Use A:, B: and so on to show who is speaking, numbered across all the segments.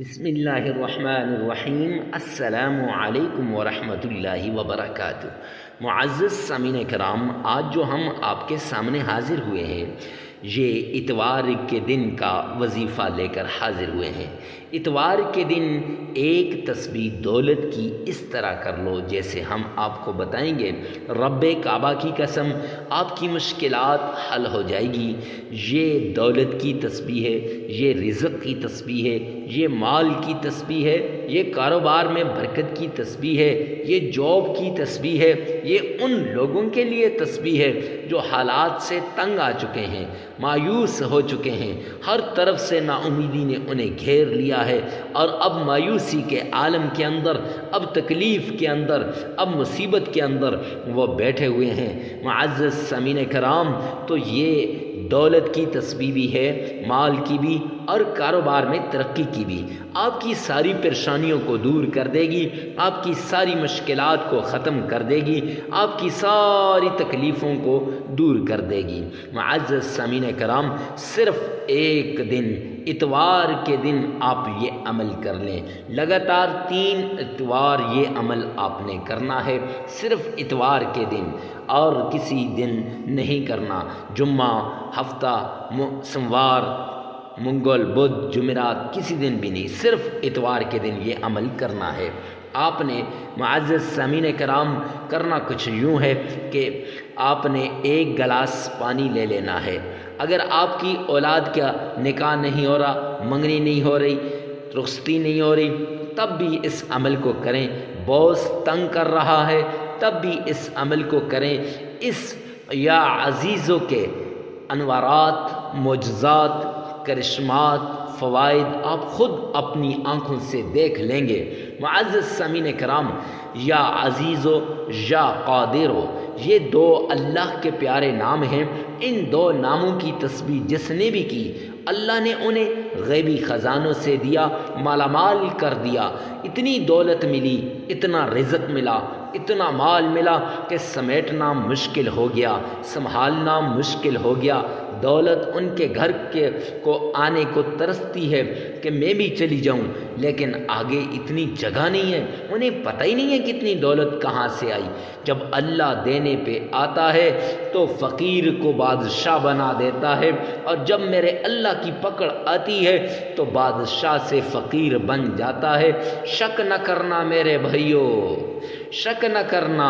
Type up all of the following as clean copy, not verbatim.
A: بسم اللہ الرحمن الرحیم۔ السلام علیکم ورحمۃ اللہ وبرکاتہ۔ معزز سامعین کرام، آج جو ہم آپ کے سامنے حاضر ہوئے ہیں یہ اتوار کے دن کا وظیفہ لے کر حاضر ہوئے ہیں۔ اتوار کے دن ایک تسبیح دولت کی اس طرح کر لو جیسے ہم آپ کو بتائیں گے۔ رب کعبہ کی قسم، آپ کی مشکلات حل ہو جائے گی۔ یہ دولت کی تسبیح ہے، یہ رزق کی تسبیح ہے، یہ مال کی تسبیح ہے، یہ کاروبار میں برکت کی تسبیح ہے، یہ جاب کی تسبیح ہے۔ یہ ان لوگوں کے لیے تسبیح ہے جو حالات سے تنگ آ چکے ہیں، مایوس ہو چکے ہیں، ہر طرف سے نا امیدی نے انہیں گھیر لیا ہے، اور اب مایوسی کے عالم کے اندر، اب تکلیف کے اندر، اب مصیبت کے اندر وہ بیٹھے ہوئے ہیں۔ معزز سامعین کرام، تو یہ دولت کی تسبیح بھی ہے، مال کی بھی، اور کاروبار میں ترقی کی بھی۔ آپ کی ساری پریشانیوں کو دور کر دے گی، آپ کی ساری مشکلات کو ختم کر دے گی، آپ کی ساری تکلیفوں کو دور کر دے گی۔ معزز سامعین کرام، صرف ایک دن، اتوار کے دن آپ یہ عمل کر لیں۔ لگاتار 3 اتوار یہ عمل آپ نے کرنا ہے، صرف اتوار کے دن، اور کسی دن نہیں کرنا۔ جمعہ، ہفتہ، سوموار، منگل، بدھ، جمعرات، کسی دن بھی نہیں، صرف اتوار کے دن یہ عمل کرنا ہے۔ آپ نے معزز سامعین کرام کرنا کچھ یوں ہے کہ آپ نے 1 گلاس پانی لے لینا ہے۔ اگر آپ کی اولاد کا نکاح نہیں ہو رہا، منگنی نہیں ہو رہی، رخصتی نہیں ہو رہی، تب بھی اس عمل کو کریں۔ باس تنگ کر رہا ہے، تب بھی اس عمل کو کریں۔ اس یا عزیزوں کے انوارات، معجزات، کرشمات، فوائد آپ خود اپنی آنکھوں سے دیکھ لیں گے۔ معزز سامعین کرام، یا عزیزو یا قادرو، یہ 2 اللہ کے پیارے نام ہیں۔ ان 2 ناموں کی تسبیح جس نے بھی کی، اللہ نے انہیں غیبی خزانوں سے دیا، مالا مال کر دیا۔ اتنی دولت ملی، اتنا رزق ملا، اتنا مال ملا کہ سمیٹنا مشکل ہو گیا، سنبھالنا مشکل ہو گیا۔ دولت ان کے گھر کو آنے کو ترستی ہے کہ میں بھی چلی جاؤں، لیکن آگے اتنی جگہ نہیں ہے، انہیں پتہ ہی نہیں ہے کتنی دولت کہاں سے آئی۔ جب اللہ دینے پہ آتا ہے تو فقیر کو بادشاہ بنا دیتا ہے، اور جب میرے اللہ کی پکڑ آتی ہے تو بادشاہ سے فقیر بن جاتا ہے۔ شک نہ کرنا میرے بھائیو، شک نہ کرنا،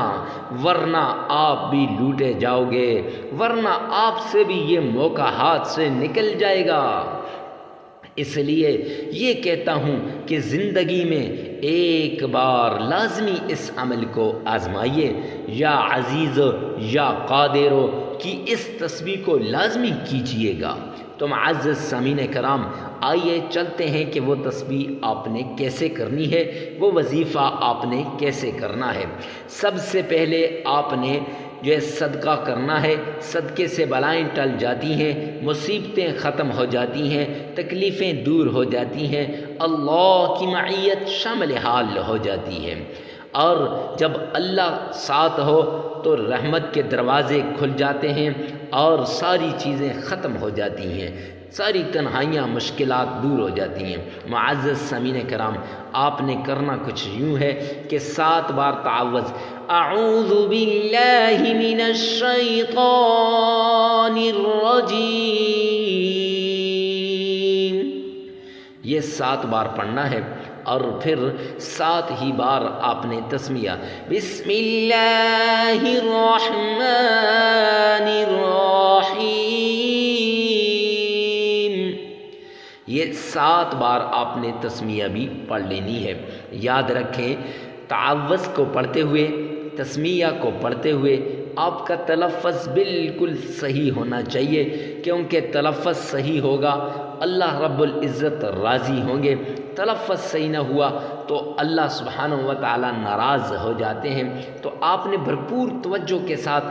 A: ورنہ آپ بھی لوٹے جاؤ گے، ورنہ آپ سے بھی یہ موقع ہاتھ سے نکل جائے گا۔ اس لیے یہ کہتا ہوں کہ زندگی میں ایک بار لازمی اس عمل کو آزمائیے۔ یا عزیز یا قادرو کی اس تسبیح کو لازمی کیجیے گا۔ تو معزز سامعین کرام، آئیے چلتے ہیں کہ وہ تسبیح آپ نے کیسے کرنی ہے، وہ وظیفہ آپ نے کیسے کرنا ہے۔ سب سے پہلے آپ نے جو صدقہ کرنا ہے۔ صدقے سے بلائیں ٹل جاتی ہیں، مصیبتیں ختم ہو جاتی ہیں، تکلیفیں دور ہو جاتی ہیں، اللہ کی معیت شامل حال ہو جاتی ہے۔ اور جب اللہ ساتھ ہو تو رحمت کے دروازے کھل جاتے ہیں اور ساری چیزیں ختم ہو جاتی ہیں، ساری تنہائیاں، مشکلات دور ہو جاتی ہیں۔ معزز سامعین کرام، آپ نے کرنا کچھ یوں ہے کہ 7 بار تعوذ، اعوذ باللہ من الشیطان الرجیم، یہ 7 بار پڑھنا ہے، اور پھر 7 ہی بار آپ نے تسمیہ بسم اللہ الرحمن الرحیم، یہ 7 بار آپ نے تسمیہ بھی پڑھ لینی ہے۔ یاد رکھیں، تعوذ کو پڑھتے ہوئے، تسمیہ کو پڑھتے ہوئے آپ کا تلفظ بالکل صحیح ہونا چاہیے، کیونکہ تلفظ صحیح ہوگا اللہ رب العزت راضی ہوں گے۔ تلفظ صحیح نہ ہوا تو اللہ سبحانہ و تعالی ناراض ہو جاتے ہیں۔ تو آپ نے بھرپور توجہ کے ساتھ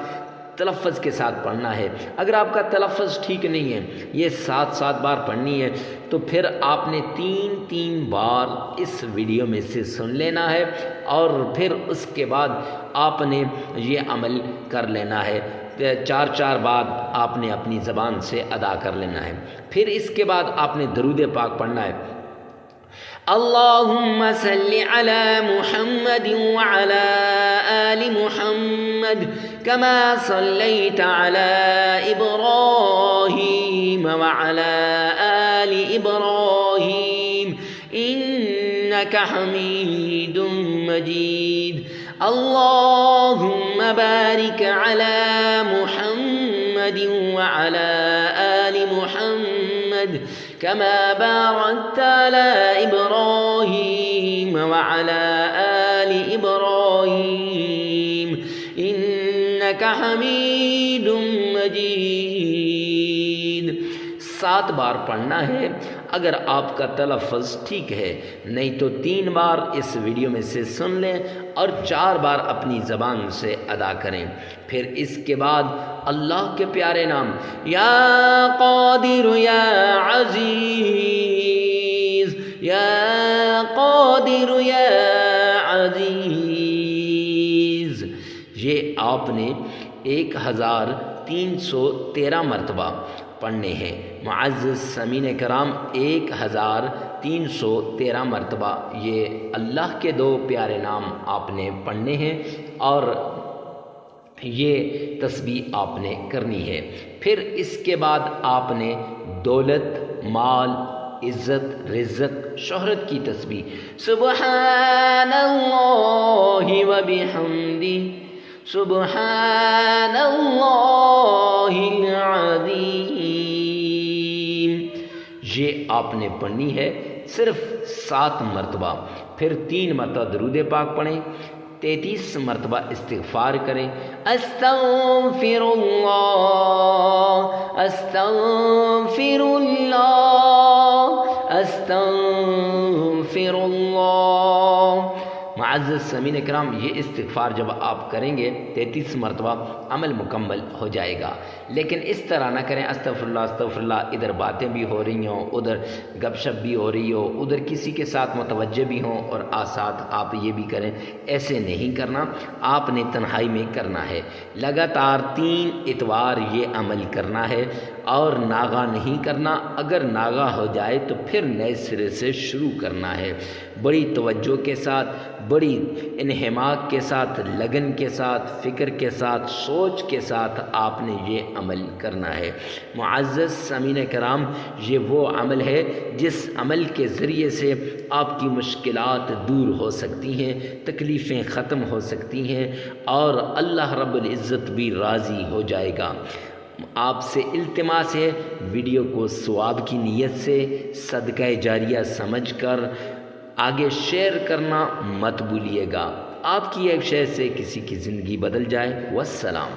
A: تلفظ کے ساتھ پڑھنا ہے۔ اگر آپ کا تلفظ ٹھیک نہیں ہے، یہ 7 بار پڑھنی ہے، تو پھر آپ نے 3 بار اس ویڈیو میں سے سن لینا ہے، اور پھر اس کے بعد آپ نے یہ عمل کر لینا ہے۔ 4 بار آپ نے اپنی زبان سے ادا کر لینا ہے۔ پھر اس کے بعد آپ نے درود پاک پڑھنا ہے۔ اللهم صل على محمد وعلى آل محمد كما صليت على إبراهيم وعلى آل إبراهيم إنك حميد مجيد. اللهم بارك على محمد وعلى آل محمد كما باركت على إبراهيم وعلى آل إبراهيم إنك حميد مجيد. 7 بار پڑھنا ہے اگر آپ کا تلفظ ٹھیک ہے، نہیں تو 3 بار اس ویڈیو میں سے سن لیں اور 4 بار اپنی زبان سے ادا کریں. پھر اس کے بعد اللہ کے پیارے نام یا قادر یا عزیز، یا قادر یا عزیز، یہ آپ نے 1313 مرتبہ پڑھنے ہیں. معزز سامعین کرام، 1313 مرتبہ یہ اللہ کے 2 پیارے نام آپ نے پڑھنے ہیں اور یہ تسبیح آپ نے کرنی ہے. پھر اس کے بعد آپ نے دولت، مال، عزت، رزق، شہرت کی تسبیح سبحان اللہ وبحمدہ سبحان اللہ العظیم، یہ آپ نے پڑھنی ہے صرف 7 مرتبہ. پھر 3 مرتبہ درود پاک پڑھیں، 33 مرتبہ استغفار کریں. استغفر اللہ استغفر اللہ استغفر اللہ. معزز سامعین کرام، یہ استغفار جب آپ کریں گے 33 مرتبہ عمل مکمل ہو جائے گا. لیکن اس طرح نہ کریں استغفر اللہ، ادھر باتیں بھی ہو رہی ہوں، ادھر گپ شپ بھی ہو رہی ہو، ادھر کسی کے ساتھ متوجہ بھی ہوں اور ساتھ آپ یہ بھی کریں. ایسے نہیں کرنا، آپ نے تنہائی میں کرنا ہے. لگاتار 3 اتوار یہ عمل کرنا ہے اور ناغہ نہیں کرنا. اگر ناغہ ہو جائے تو پھر نئے سرے سے شروع کرنا ہے. بڑی توجہ کے ساتھ، بڑی انہماک کے ساتھ، لگن کے ساتھ، فکر کے ساتھ، سوچ کے ساتھ آپ نے یہ عمل کرنا ہے. معزز سامعین کرام، یہ وہ عمل ہے جس عمل کے ذریعے سے آپ کی مشکلات دور ہو سکتی ہیں، تکلیفیں ختم ہو سکتی ہیں اور اللہ رب العزت بھی راضی ہو جائے گا. آپ سے التماس ہے ویڈیو کو ثواب کی نیت سے صدقہ جاریہ سمجھ کر آگے شیئر کرنا مت بھولیے گا. آپ کی ایک شے سے کسی کی زندگی بدل جائے. والسلام.